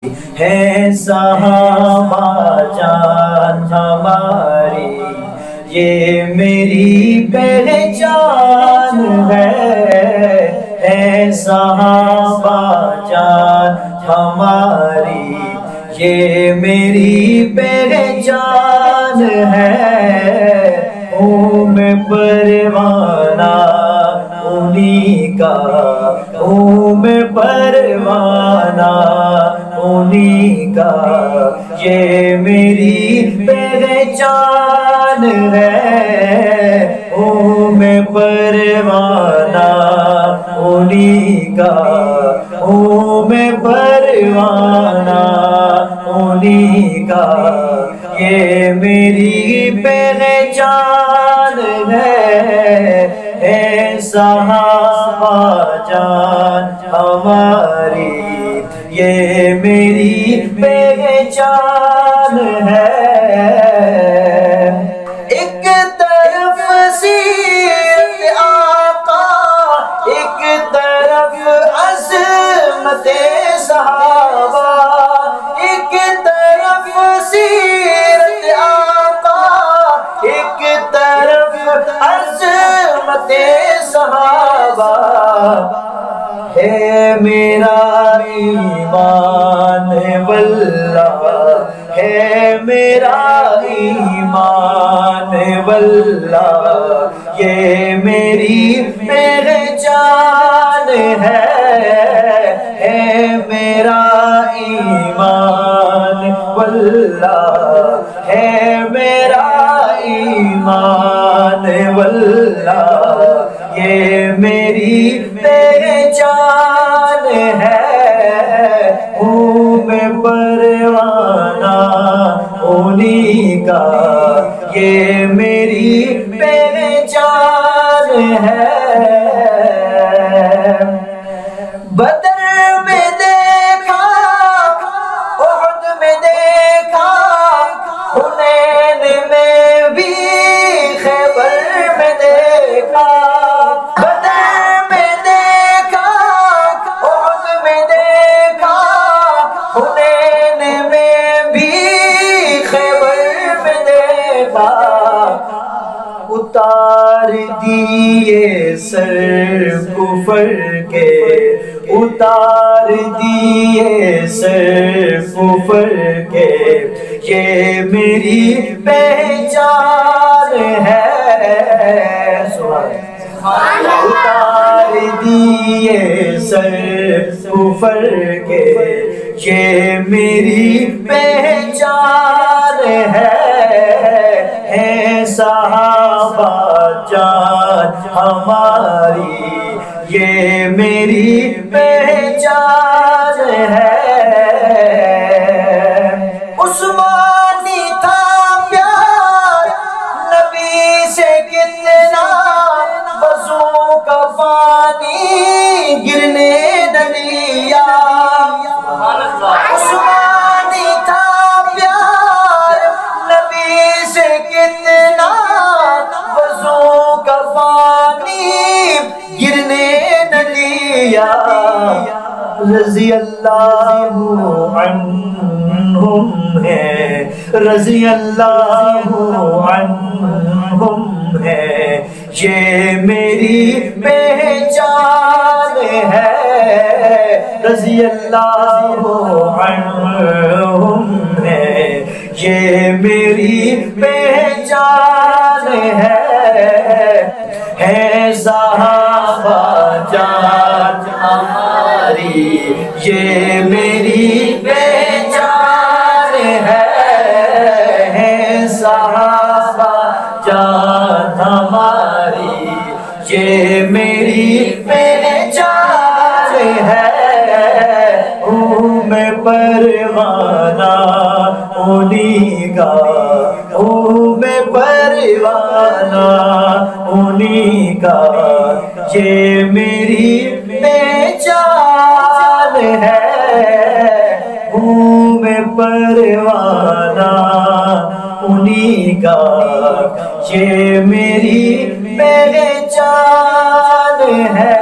ہے صحابہ جان ہماری، یہ میری پہچان ہے صحابہ جان ہماری، یہ میری پہچان ہے، ہوں میں پروانہ انہی کا، ہوں میں پروانہ انہی کا، یہ میری پہچان ہے، ہوں میں پروانہ انہی کا، ہوں میں پروانہ انہی کا، یہ میری پہچان ہے صحابہ جان ہماری، یہ میری پہچان ہے۔ ایک طرف سیرت آقا، ایک طرف عظمت صحابہ، ایک طرف سیرت آقا، ایک طرف عظمت صحابہ، ہے میرا ایمان واللہ، ہے میرا ایمان واللہ، یہ میری پہچان ہے میرا ایمان واللہ، ہے میرا ایمان واللہ، یہ میری پہچان ہے، ہوں میں پروانہ انہی کا، یہ میری پہچان ہے۔ بدر میں دیکھا، احد میں دیکھا، حنین میں بھی، خیبر میں دیکھا، بدر میں دیکھا، احد میں دیکھا، حنین میں بھی، خیبر میں دیکھا، اتار دیے سر کفر کے، اتار دیے سر کفر کے، یہ میری پہچان ہے، اتار دیے سر کفر کے، یہ میری پہچان ہے صحابہ جان ہماری، یہ میری پہچان ہے۔ عثمانی تھا پیار نبی سے کتنا، وضو کا پانی گرنے نہ دیا، عثمانی تھا پیار نبی سے کتنا، وضو کا پانی گرنے نہ دیا، رضی اللہ عنہم ہے، رضی اللہ عنہم ہے، یہ میری پہچان ہے، رضی اللہ عنہم ہے، یہ میری پہچان ہے صحابہ جان ہماری، یہ میری پہچان ہے صحابہ جان ہماری، یہ میری پہچان ہے، ہوں میں پروانہ انہی کا، ہوں میں پروانہ انہی کا، یہ میری پہچان ہے، ہوں میں پروانہ انہی کا، یہ میری پہچان ہے۔